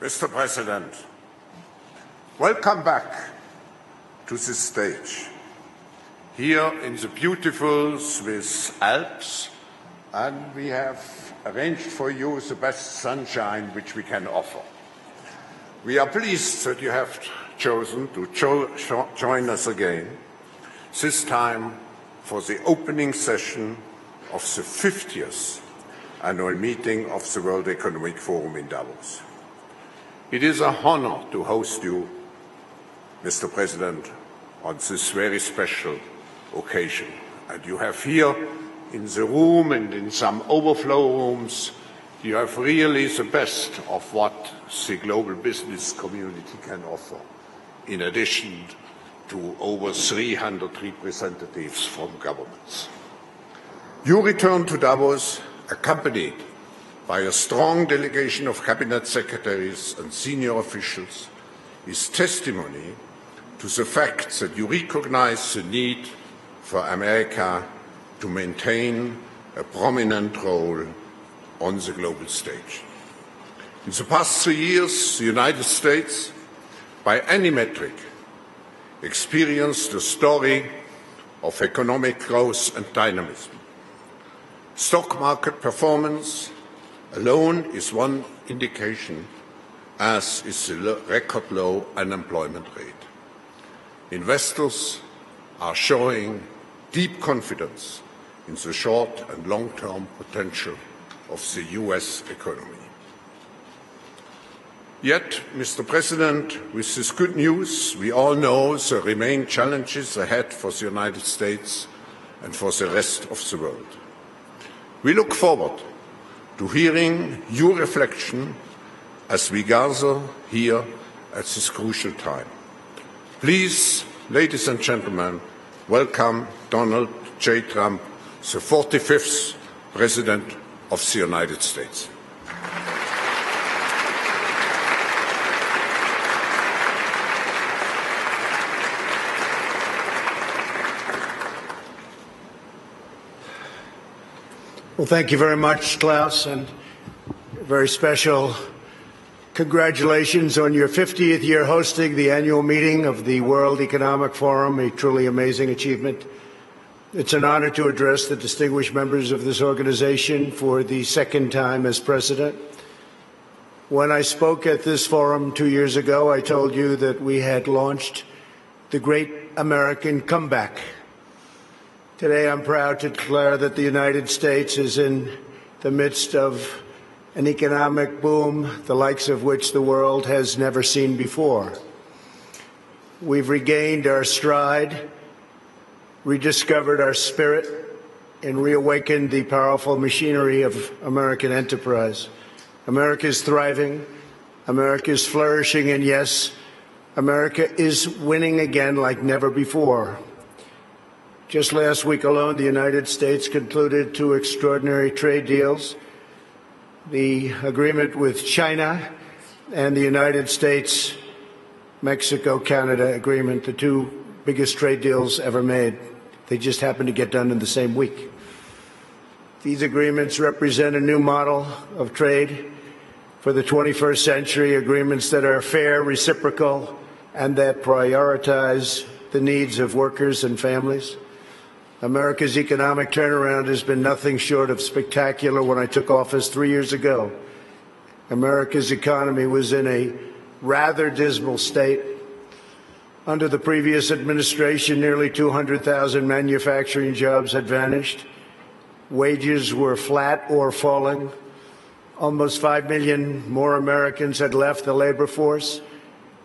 Mr. President, welcome back to this stage, here in the beautiful Swiss Alps, and we have arranged for you the best sunshine which we can offer. We are pleased that you have chosen to join us again, this time for the opening session of the 50th annual meeting of the World Economic Forum in Davos. It is an honor to host you, Mr. President, on this very special occasion. And you have here in the room and in some overflow rooms, you have really the best of what the global business community can offer, in addition to over 300 representatives from governments. You return to Davos accompanied by a strong delegation of cabinet secretaries and senior officials is testimony to the fact that you recognize the need for America to maintain a prominent role on the global stage. In the past 3 years, the United States, by any metric, experienced a story of economic growth and dynamism. Stock market performance alone is one indication, as is the record low unemployment rate. Investors are showing deep confidence in the short and long-term potential of the US economy. Yet, Mr. President, with this good news, we all know there remain challenges ahead for the United States and for the rest of the world. We look forward to hearing your reflection as we gather here at this crucial time. Please, ladies and gentlemen, welcome Donald J. Trump, the 45th President of the United States. Well, thank you very much, Klaus, and very special congratulations on your 50th year hosting the annual meeting of the World Economic Forum, a truly amazing achievement. It's an honor to address the distinguished members of this organization for the second time as president. When I spoke at this forum 2 years ago, I told you that we had launched the Great American Comeback. Today, I'm proud to declare that the United States is in the midst of an economic boom, the likes of which the world has never seen before. We've regained our stride, rediscovered our spirit, and reawakened the powerful machinery of American enterprise. America is thriving, America is flourishing, and yes, America is winning again like never before. Just last week alone, the United States concluded 2 extraordinary trade deals, the agreement with China and the United States-Mexico-Canada agreement, the 2 biggest trade deals ever made. They just happened to get done in the same week. These agreements represent a new model of trade for the 21st century, agreements that are fair, reciprocal, and that prioritize the needs of workers and families. America's economic turnaround has been nothing short of spectacular. When I took office 3 years ago, America's economy was in a rather dismal state. Under the previous administration, nearly 200,000 manufacturing jobs had vanished. Wages were flat or falling. Almost 5 million more Americans had left the labor force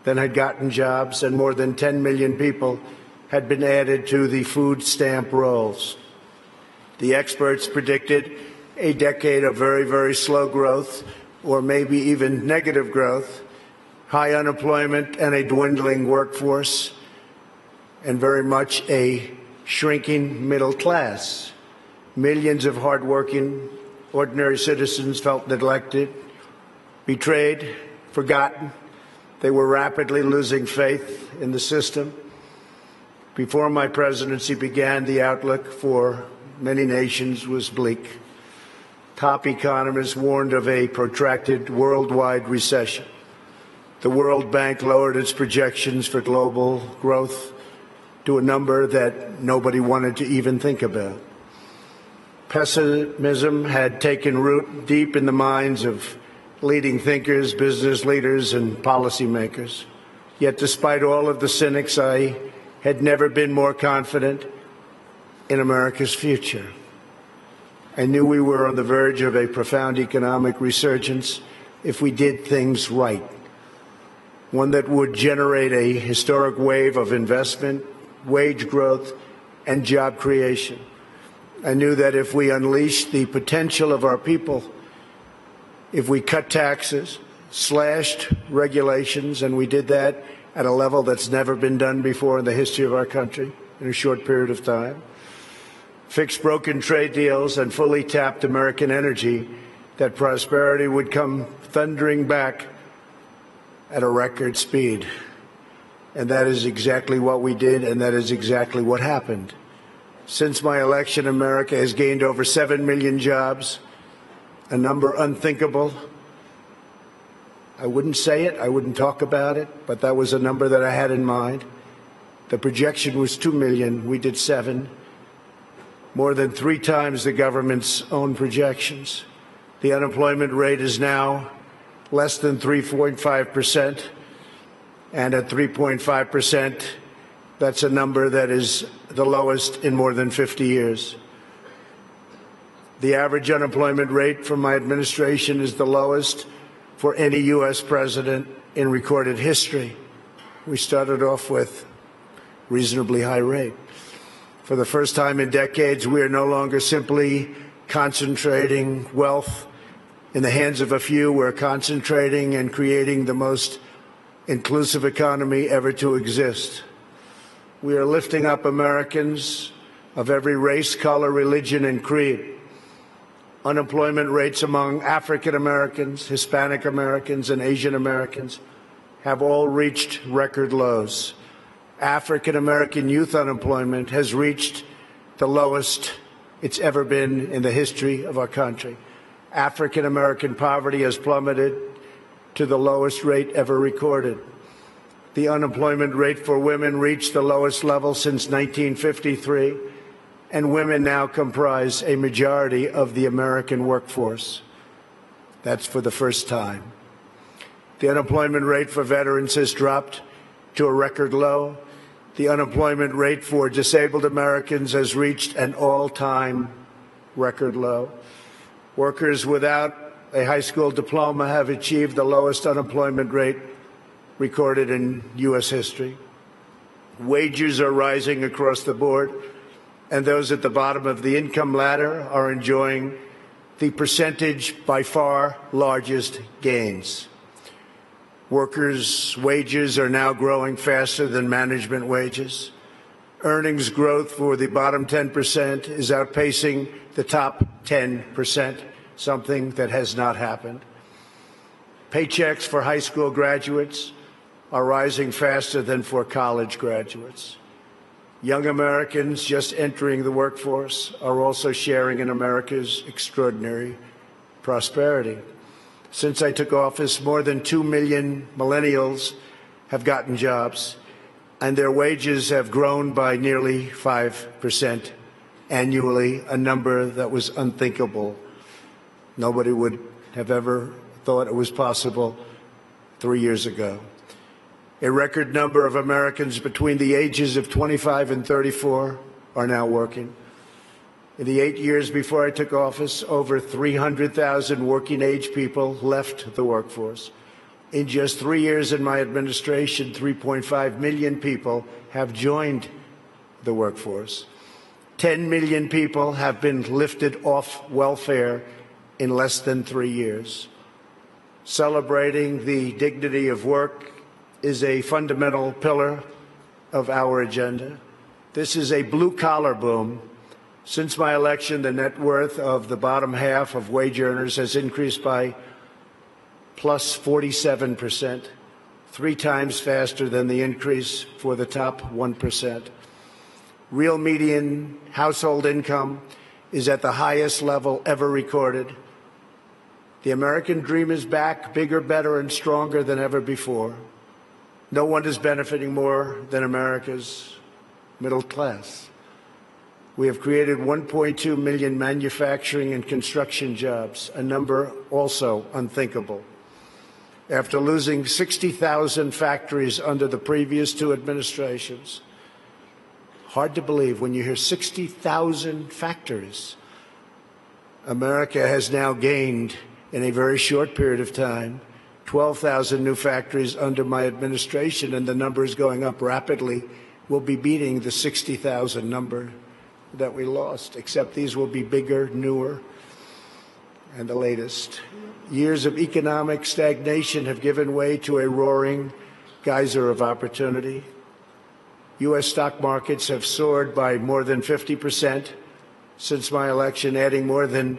than had gotten jobs, and more than 10 million people had been added to the food stamp rolls. The experts predicted a decade of very, very slow growth, or maybe even negative growth, high unemployment and a dwindling workforce, and very much a shrinking middle class. Millions of hardworking, ordinary citizens felt neglected, betrayed, forgotten. They were rapidly losing faith in the system. Before my presidency began, the outlook for many nations was bleak. Top economists warned of a protracted worldwide recession. The World Bank lowered its projections for global growth to a number that nobody wanted to even think about. Pessimism had taken root deep in the minds of leading thinkers, business leaders, and policymakers. Yet despite all of the cynics, I had never been more confident in America's future. I knew we were on the verge of a profound economic resurgence if we did things right, one that would generate a historic wave of investment, wage growth, and job creation. I knew that if we unleashed the potential of our people, if we cut taxes, slashed regulations, and we did that at a level that's never been done before in the history of our country in a short period of time, fixed broken trade deals, and fully tapped American energy, that prosperity would come thundering back at a record speed. And that is exactly what we did, and that is exactly what happened. Since my election, America has gained over 7 million jobs, a number unthinkable. I wouldn't say it, I wouldn't talk about it, but that was a number that I had in mind. The projection was 2 million, we did 7. More than 3 times the government's own projections. The unemployment rate is now less than 3.5%, and at 3.5%, that's a number that is the lowest in more than 50 years. The average unemployment rate from my administration is the lowest for any U.S. president in recorded history. We started off with a reasonably high rate. For the first time in decades, we are no longer simply concentrating wealth in the hands of a few. We're concentrating and creating the most inclusive economy ever to exist. We are lifting up Americans of every race, color, religion, and creed. Unemployment rates among African Americans, Hispanic Americans, and Asian Americans have all reached record lows. African American youth unemployment has reached the lowest it's ever been in the history of our country. African American poverty has plummeted to the lowest rate ever recorded. The unemployment rate for women reached the lowest level since 1953, and women now comprise a majority of the American workforce. That's for the first time. The unemployment rate for veterans has dropped to a record low. The unemployment rate for disabled Americans has reached an all-time record low. Workers without a high school diploma have achieved the lowest unemployment rate recorded in U.S. history. Wages are rising across the board, and those at the bottom of the income ladder are enjoying the percentage by far largest gains. Workers' wages are now growing faster than management wages. Earnings growth for the bottom 10% is outpacing the top 10%, something that has not happened. Paychecks for high school graduates are rising faster than for college graduates. Young Americans just entering the workforce are also sharing in America's extraordinary prosperity. Since I took office, more than 2 million millennials have gotten jobs, and their wages have grown by nearly 5% annually, a number that was unthinkable. Nobody would have ever thought it was possible 3 years ago. A record number of Americans between the ages of 25 and 34 are now working. In the 8 years before I took office, over 300,000 working-age people left the workforce. In just 3 years in my administration, 3.5 million people have joined the workforce. 10 million people have been lifted off welfare in less than 3 years. Celebrating the dignity of work is a fundamental pillar of our agenda. This is a blue-collar boom. Since my election, the net worth of the bottom half of wage earners has increased by plus 47%, 3 times faster than the increase for the top 1%. Real median household income is at the highest level ever recorded. The American dream is back, bigger, better, and stronger than ever before. No one is benefiting more than America's middle class. We have created 1.2 million manufacturing and construction jobs, a number also unthinkable. After losing 60,000 factories under the previous two administrations, hard to believe when you hear 60,000 factories. America has now gained, in a very short period of time, 12,000 new factories under my administration, and the number is going up rapidly. We'll be beating the 60,000 number that we lost, except these will be bigger, newer, and the latest. Years of economic stagnation have given way to a roaring geyser of opportunity. U.S. stock markets have soared by more than 50% since my election, adding more than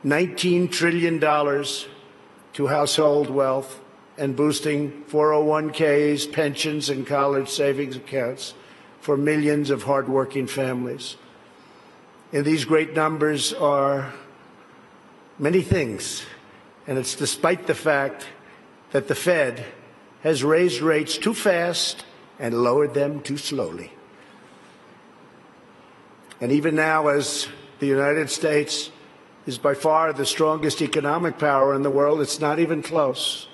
$19 trillion to household wealth and boosting 401ks, pensions, and college savings accounts for millions of hardworking families. And these great numbers are many things, and it's despite the fact that the Fed has raised rates too fast and lowered them too slowly. And even now, as the United States is by far the strongest economic power in the world, it's not even close.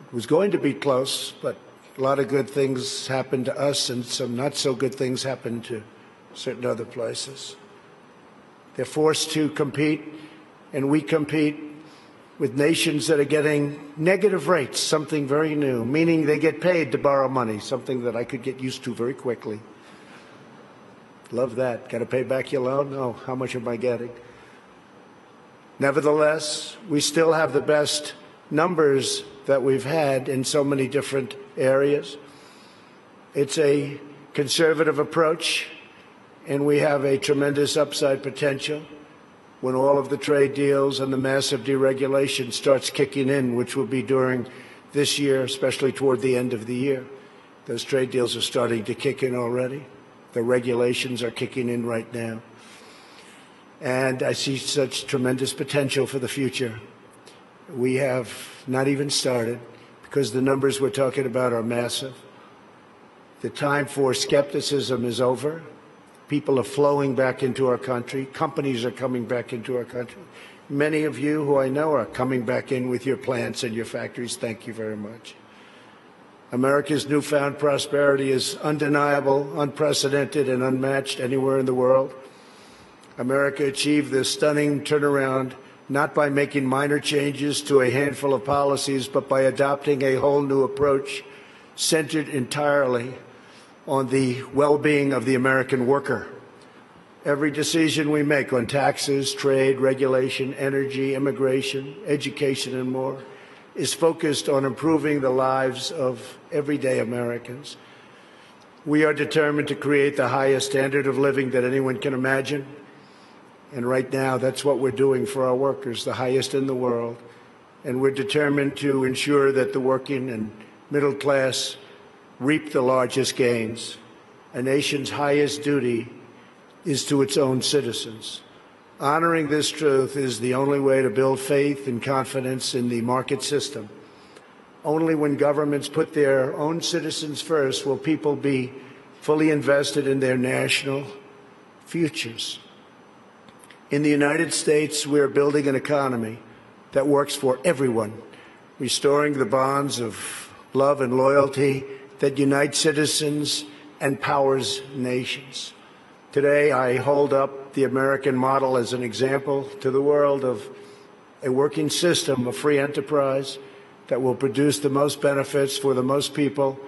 It was going to be close, but a lot of good things happened to us and some not so good things happened to certain other places. They're forced to compete, and we compete with nations that are getting negative rates, something very new, meaning they get paid to borrow money, something that I could get used to very quickly. Love that. Got to pay back your loan? No. How much am I getting? Nevertheless, we still have the best numbers that we've had in so many different areas. It's a conservative approach, and we have a tremendous upside potential when all of the trade deals and the massive deregulation starts kicking in, which will be during this year, especially toward the end of the year. Those trade deals are starting to kick in already. The regulations are kicking in right now. And I see such tremendous potential for the future. We have not even started because the numbers we're talking about are massive. The time for skepticism is over. People are flowing back into our country. Companies are coming back into our country. Many of you who I know are coming back in with your plants and your factories. Thank you very much. America's newfound prosperity is undeniable, unprecedented, and unmatched anywhere in the world. America achieved this stunning turnaround not by making minor changes to a handful of policies, but by adopting a whole new approach centered entirely on the well-being of the American worker. Every decision we make on taxes, trade, regulation, energy, immigration, education, and more is focused on improving the lives of everyday Americans. We are determined to create the highest standard of living that anyone can imagine. And right now, that's what we're doing for our workers, the highest in the world. And we're determined to ensure that the working and middle class reap the largest gains. A nation's highest duty is to its own citizens. Honoring this truth is the only way to build faith and confidence in the market system. Only when governments put their own citizens first will people be fully invested in their national futures. In the United States, we are building an economy that works for everyone, restoring the bonds of love and loyalty that unite citizens and powers nations. Today, I hold up the American model as an example to the world of a working system of free enterprise that will produce the most benefits for the most people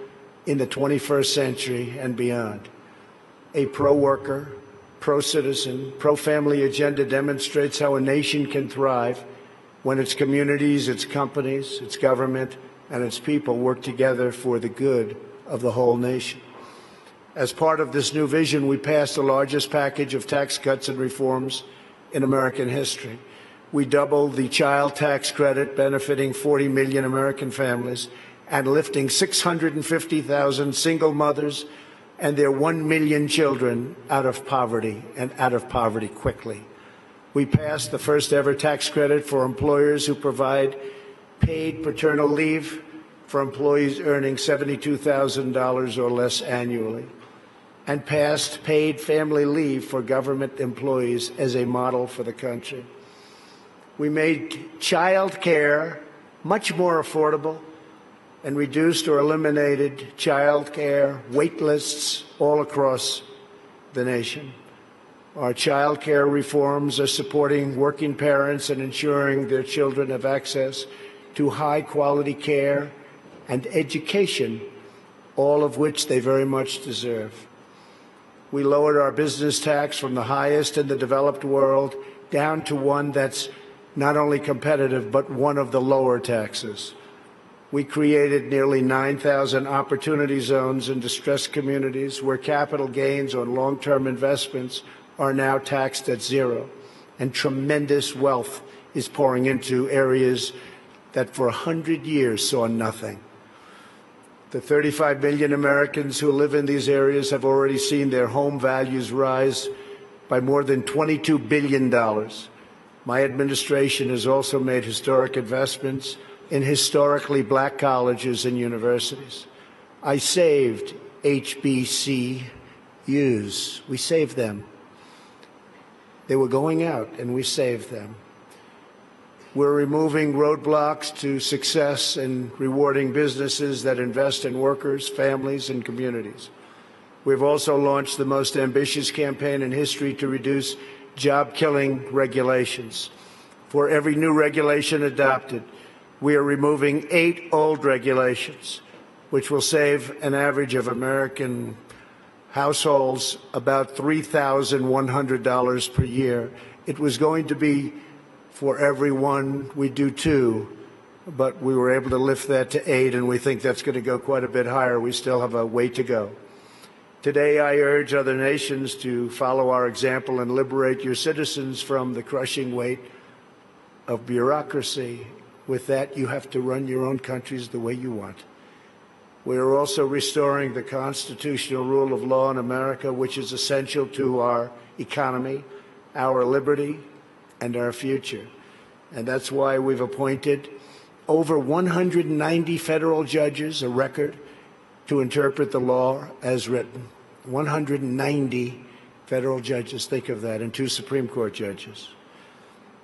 in the 21st century and beyond. A pro-worker, pro-citizen, pro-family agenda demonstrates how a nation can thrive when its communities, its companies, its government, and its people work together for the good of the whole nation. As part of this new vision, we passed the largest package of tax cuts and reforms in American history. We doubled the child tax credit, benefiting 40 million American families, and lifting 650,000 single mothers and their 1 million children out of poverty, and out of poverty quickly. We passed the first ever tax credit for employers who provide paid paternal leave for employees earning $72,000 or less annually, and passed paid family leave for government employees as a model for the country. We made child care much more affordable and reduced or eliminated child care wait lists all across the nation. Our child care reforms are supporting working parents and ensuring their children have access to high-quality care and education, all of which they very much deserve. We lowered our business tax from the highest in the developed world down to one that's not only competitive, but one of the lower taxes. We created nearly 9,000 opportunity zones in distressed communities where capital gains on long-term investments are now taxed at zero, and tremendous wealth is pouring into areas that for 100 years saw nothing. The 35 million Americans who live in these areas have already seen their home values rise by more than $22 billion. My administration has also made historic investments in historically black colleges and universities. I saved HBCUs. We saved them. They were going out, and we saved them. We're removing roadblocks to success and rewarding businesses that invest in workers, families, and communities. We've also launched the most ambitious campaign in history to reduce job-killing regulations. For every new regulation adopted, we are removing 8 old regulations, which will save an average of American households about $3,100 per year. It was going to be for everyone. We do 2, but we were able to lift that to 8, and we think that's going to go quite a bit higher. We still have a way to go. Today, I urge other nations to follow our example and liberate your citizens from the crushing weight of bureaucracy. With that, you have to run your own countries the way you want. We are also restoring the constitutional rule of law in America, which is essential to our economy, our liberty, and our future. And that's why we've appointed over 190 federal judges, a record, to interpret the law as written. 190 federal judges, think of that, and 2 Supreme Court judges.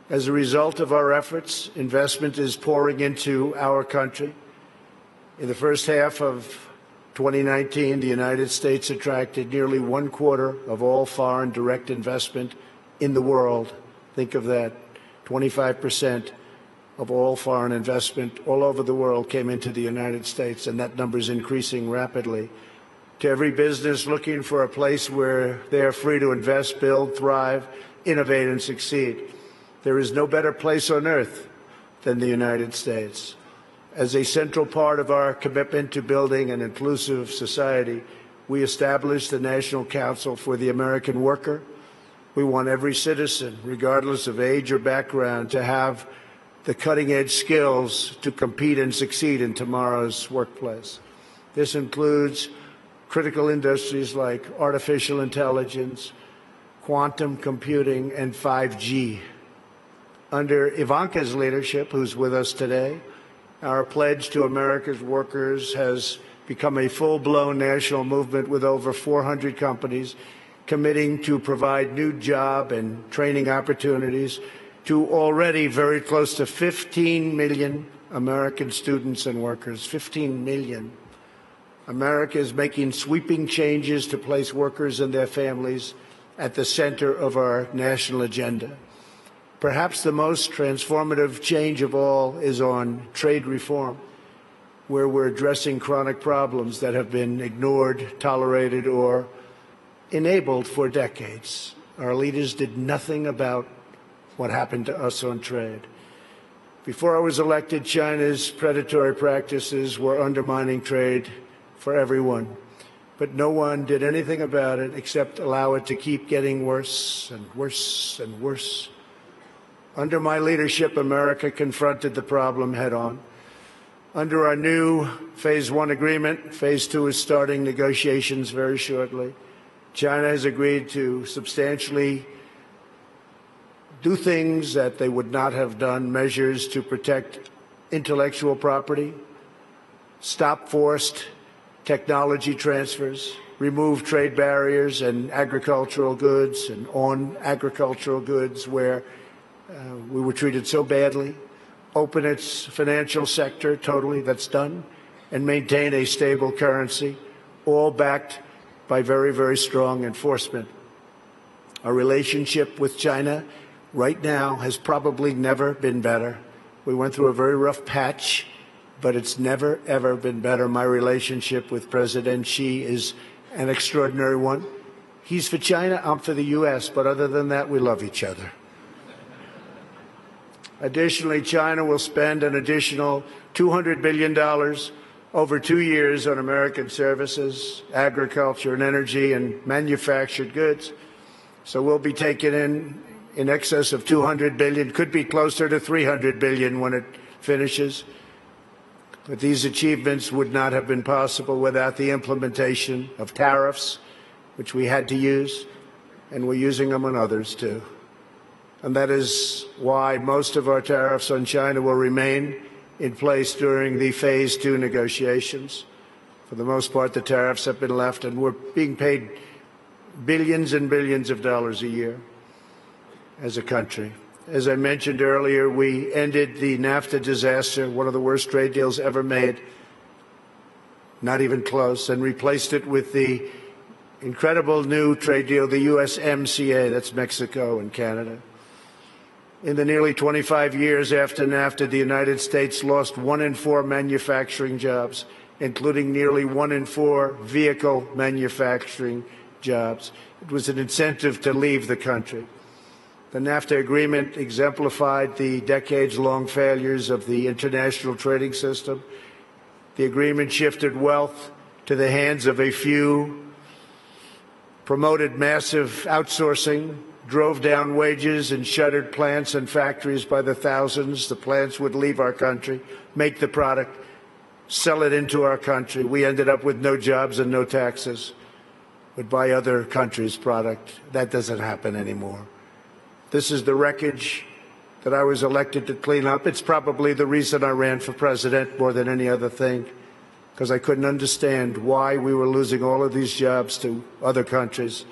As a result of our efforts, investment is pouring into our country. In the first half of 2019, the United States attracted nearly 1/4 of all foreign direct investment in the world. Think of that. 25% of all foreign investment all over the world came into the United States, and that number is increasing rapidly. To every business looking for a place where they are free to invest, build, thrive, innovate, and succeed, there is no better place on earth than the United States. As a central part of our commitment to building an inclusive society, we established the National Council for the American Worker. We want every citizen, regardless of age or background, to have the cutting-edge skills to compete and succeed in tomorrow's workplace. This includes critical industries like artificial intelligence, quantum computing, and 5G. Under Ivanka's leadership, who's with us today, our pledge to America's workers has become a full-blown national movement with over 400 companies committing to provide new job and training opportunities to already very close to 15 million American students and workers. 15 million. America is making sweeping changes to place workers and their families at the center of our national agenda. Perhaps the most transformative change of all is on trade reform, where we're addressing chronic problems that have been ignored, tolerated, or enabled for decades. Our leaders did nothing about what happened to us on trade. Before I was elected, China's predatory practices were undermining trade for everyone, but no one did anything about it except allow it to keep getting worse and worse and worse. Under my leadership, America confronted the problem head-on. Under our new Phase 1 agreement, Phase 2 is starting negotiations very shortly. China has agreed to substantially do things that they would not have done, measures to protect intellectual property, stop forced technology transfers, remove trade barriers and agricultural goods and on agricultural goods where we were treated so badly, open its financial sector totally, that's done, and maintain a stable currency, all backed by very, very strong enforcement. Our relationship with China right now has probably never been better. We went through a very rough patch, but it's never, ever been better. My relationship with President Xi is an extraordinary one. He's for China, I'm for the U.S., but other than that, we love each other. Additionally, China will spend an additional $200 billion over 2 years on American services, agriculture and energy and manufactured goods. So we'll be taking in excess of $200 billion, could be closer to $300 billion when it finishes. But these achievements would not have been possible without the implementation of tariffs, which we had to use, and we're using them on others too. And that is why most of our tariffs on China will remain in place during the Phase 2 negotiations. For the most part, the tariffs have been left, and we're being paid billions and billions of dollars a year as a country. As I mentioned earlier, we ended the NAFTA disaster, one of the worst trade deals ever made, not even close, and replaced it with the incredible new trade deal, the USMCA, that's Mexico and Canada. In the nearly 25 years after NAFTA, the United States lost 1 in 4 manufacturing jobs, including nearly 1 in 4 vehicle manufacturing jobs. It was an incentive to leave the country. The NAFTA agreement exemplified the decades-long failures of the international trading system. The agreement shifted wealth to the hands of a few, promoted massive outsourcing, drove down wages and shuttered plants and factories by the thousands. The plants would leave our country, make the product, sell it into our country. We ended up with no jobs and no taxes. Would buy other countries' product. That doesn't happen anymore. This is the wreckage that I was elected to clean up. It's probably the reason I ran for president more than any other thing, because I couldn't understand why we were losing all of these jobs to other countries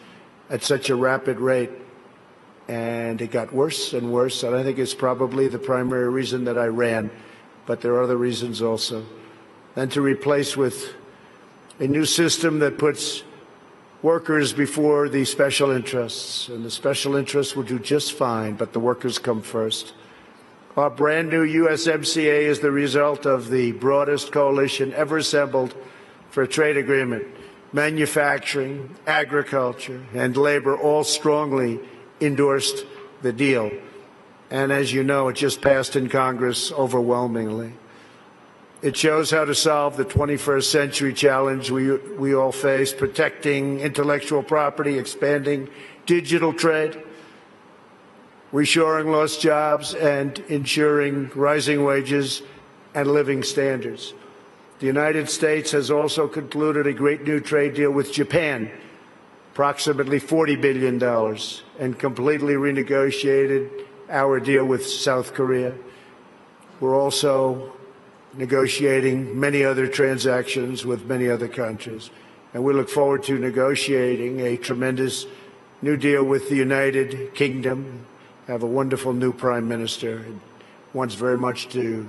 at such a rapid rate. And it got worse and worse, and I think it's probably the primary reason that I ran, but there are other reasons also. And to replace with a new system that puts workers before the special interests, and the special interests will do just fine, but the workers come first. Our brand new USMCA is the result of the broadest coalition ever assembled for a trade agreement. Manufacturing, agriculture, and labor all strongly endorsed the deal. And as you know, it just passed in Congress overwhelmingly. It shows how to solve the 21st century challenge we all face, protecting intellectual property, expanding digital trade, reshoring lost jobs, and ensuring rising wages and living standards. The United States has also concluded a great new trade deal with Japan, approximately $40 billion, and completely renegotiated our deal with South Korea. We're also negotiating many other transactions with many other countries. And we look forward to negotiating a tremendous new deal with the United Kingdom. Have a wonderful new Prime Minister and wants very much to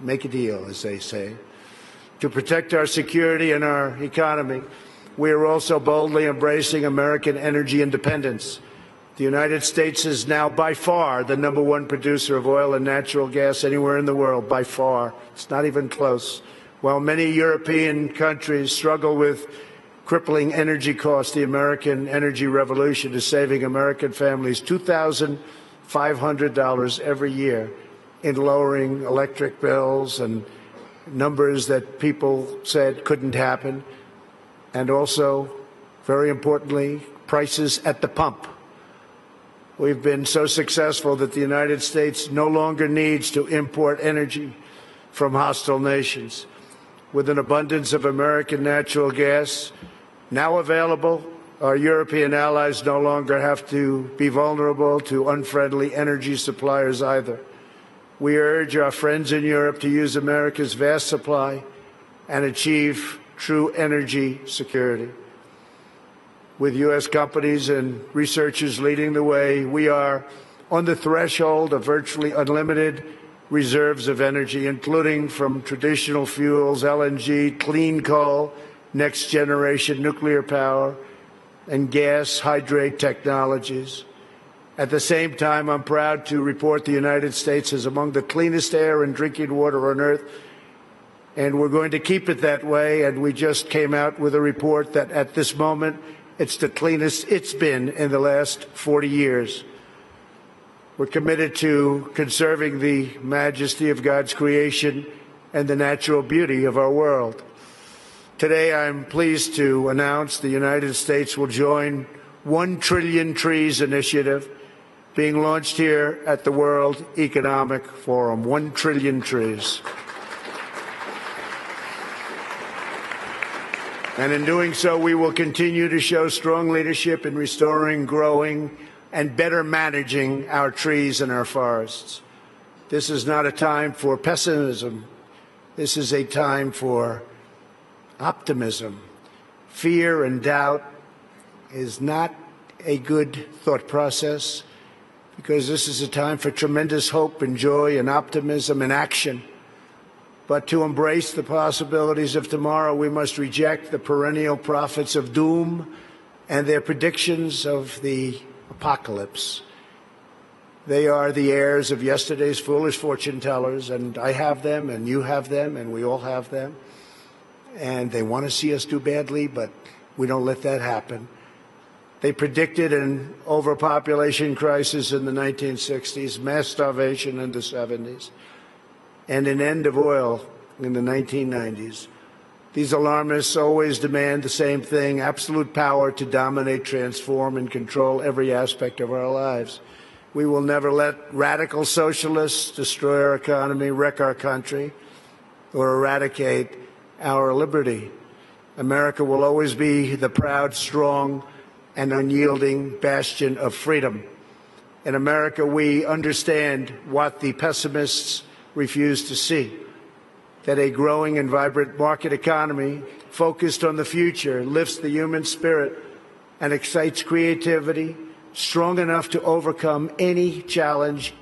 make a deal, as they say. To protect our security and our economy, we are also boldly embracing American energy independence. The United States is now by far the #1 producer of oil and natural gas anywhere in the world, by far. It's not even close. While many European countries struggle with crippling energy costs, the American energy revolution is saving American families $2,500 every year in lowering electric bills and numbers that people said couldn't happen. And also, very importantly, prices at the pump. We've been so successful that the United States no longer needs to import energy from hostile nations. With an abundance of American natural gas now available, Our European allies no longer have to be vulnerable to unfriendly energy suppliers either. We urge our friends in Europe to use America's vast supply and achieve true energy security. With U.S. companies and researchers leading the way, we are on the threshold of virtually unlimited reserves of energy, including from traditional fuels, LNG, clean coal, next-generation nuclear power, and gas hydrate technologies. At the same time, I'm proud to report the United States is among the cleanest air and drinking water on Earth, and we're going to keep it that way. And we just came out with a report that at this moment, it's the cleanest it's been in the last 40 years. We're committed to conserving the majesty of God's creation and the natural beauty of our world. Today, I'm pleased to announce the United States will join 1 Trillion Trees initiative being launched here at the World Economic Forum. 1 trillion trees. And in doing so, we will continue to show strong leadership in restoring, growing, and better managing our trees and our forests. This is not a time for pessimism. This is a time for optimism. Fear and doubt is not a good thought process, because this is a time for tremendous hope and joy and optimism and action. But to embrace the possibilities of tomorrow, we must reject the perennial prophets of doom and their predictions of the apocalypse. They are the heirs of yesterday's foolish fortune tellers, and I have them, and you have them, and we all have them. And they want to see us do badly, but we don't let that happen. They predicted an overpopulation crisis in the 1960s, mass starvation in the 70s, and an end of oil in the 1990s. These alarmists always demand the same thing: absolute power to dominate, transform, and control every aspect of our lives. We will never let radical socialists destroy our economy, wreck our country, or eradicate our liberty. America will always be the proud, strong, and unyielding bastion of freedom. In America, we understand what the pessimists refuse to see: that a growing and vibrant market economy focused on the future lifts the human spirit and excites creativity, strong enough to overcome any challenge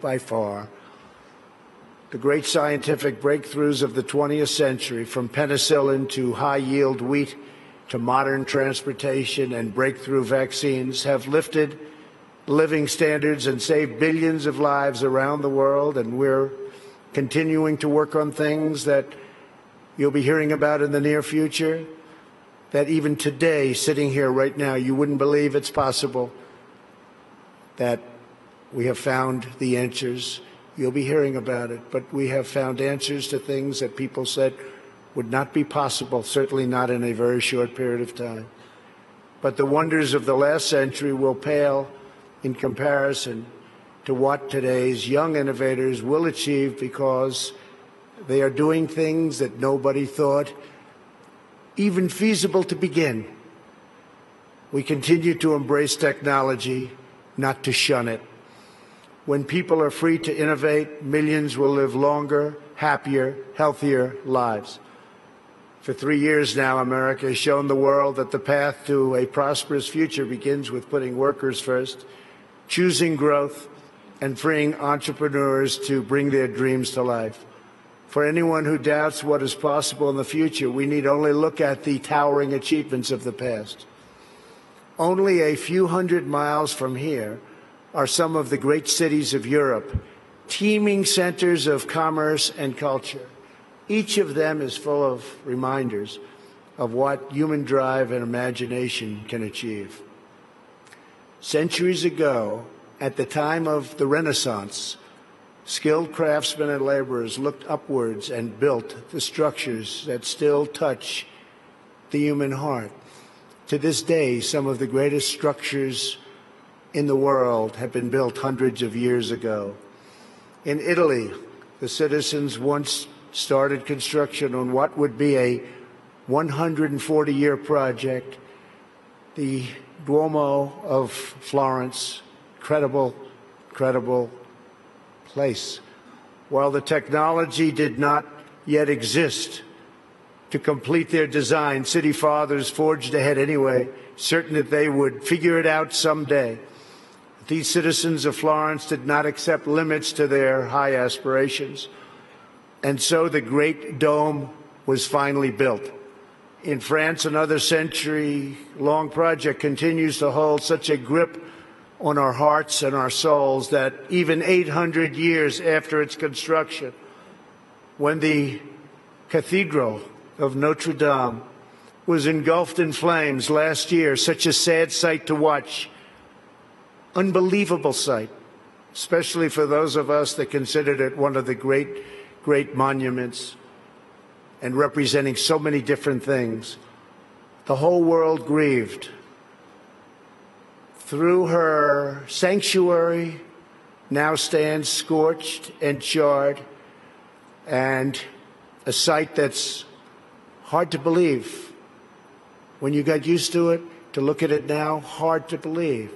by far. The great scientific breakthroughs of the 20th century, from penicillin to high-yield wheat to modern transportation and breakthrough vaccines, have lifted living standards and saved billions of lives around the world, and we're continuing to work on things that you'll be hearing about in the near future, that even today, sitting here right now, you wouldn't believe it's possible, that we have found the answers. You'll be hearing about it, but we have found answers to things that people said would not be possible, certainly not in a very short period of time. But the wonders of the last century will pale in comparison to what today's young innovators will achieve, because they are doing things that nobody thought even feasible to begin. We continue to embrace technology, not to shun it. When people are free to innovate, millions will live longer, happier, healthier lives. For 3 years now, America has shown the world that the path to a prosperous future begins with putting workers first, choosing growth, and freeing entrepreneurs to bring their dreams to life. For anyone who doubts what is possible in the future, we need only look at the towering achievements of the past. Only a few hundred miles from here are some of the great cities of Europe, teeming centers of commerce and culture. Each of them is full of reminders of what human drive and imagination can achieve. Centuries ago, at the time of the Renaissance, skilled craftsmen and laborers looked upwards and built the structures that still touch the human heart. To this day, some of the greatest structures in the world have been built hundreds of years ago. In Italy, the citizens once started construction on what would be a 140-year project the Duomo of Florence, incredible place. While the technology did not yet exist to complete their design, city fathers forged ahead anyway, certain that they would figure it out someday. These citizens of Florence did not accept limits to their high aspirations, and so the Great Dome was finally built. In France, another century-long project continues to hold such a grip on our hearts and our souls that even 800 years after its construction, when the Cathedral of Notre Dame was engulfed in flames last year, such a sad sight to watch, unbelievable sight, especially for those of us that considered it one of the great monuments and representing so many different things. The whole world grieved. Through her sanctuary now stands scorched and charred, and a sight that's hard to believe. When you got used to it, to look at it now, hard to believe.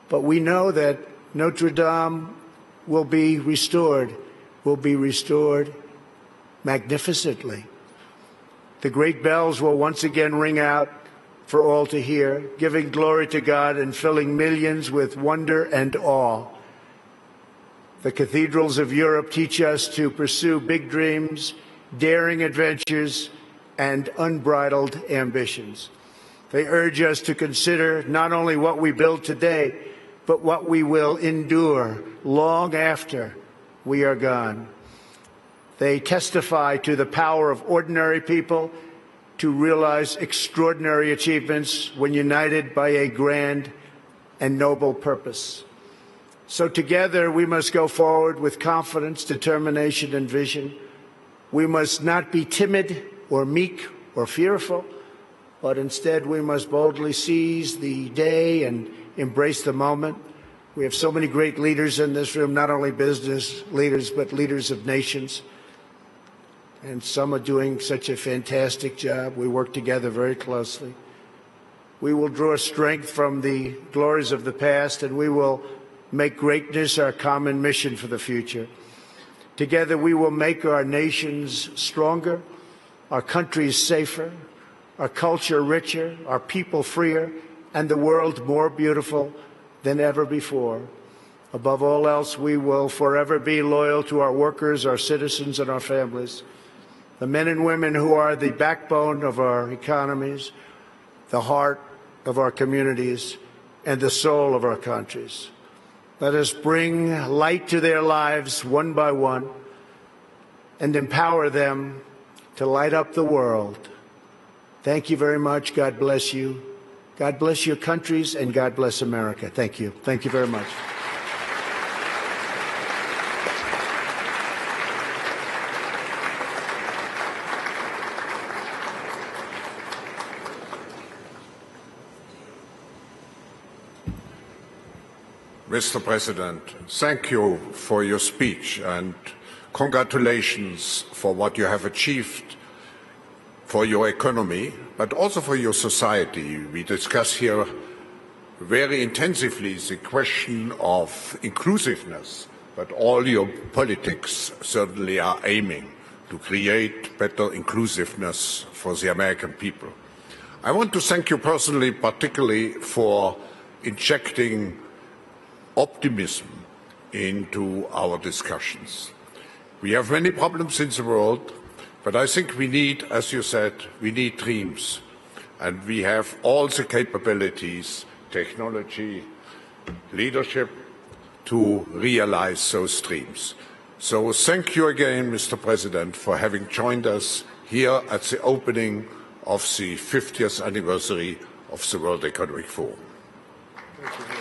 But we know that Notre Dame will be restored magnificently. The great bells will once again ring out for all to hear, giving glory to God and filling millions with wonder and awe. The cathedrals of Europe teach us to pursue big dreams, daring adventures, and unbridled ambitions. They urge us to consider not only what we build today, but what we will endure long after we are gone. They testify to the power of ordinary people to realize extraordinary achievements when united by a grand and noble purpose. So together we must go forward with confidence, determination, and vision. We must not be timid or meek or fearful, but instead we must boldly seize the day and embrace the moment. We have so many great leaders in this room, not only business leaders, but leaders of nations. And some are doing such a fantastic job. We work together very closely. We will draw strength from the glories of the past, and we will make greatness our common mission for the future. Together we will make our nations stronger, our countries safer, our culture richer, our people freer, and the world more beautiful than ever before. Above all else, we will forever be loyal to our workers, our citizens, and our families, the men and women who are the backbone of our economies, the heart of our communities, and the soul of our countries. Let us bring light to their lives one by one and empower them to light up the world. Thank you very much. God bless you. God bless your countries, and God bless America. Thank you. Thank you very much. Mr. President, thank you for your speech and congratulations for what you have achieved for your economy, but also for your society. We discuss here very intensively the question of inclusiveness, but all your politics certainly are aiming to create better inclusiveness for the American people. I want to thank you personally, particularly for injecting optimism into our discussions. We have many problems in the world, but I think we need, as you said, we need dreams. And we have all the capabilities, technology, leadership, to realize those dreams. So thank you again, Mr. President, for having joined us here at the opening of the 50th anniversary of the World Economic Forum. Thank you.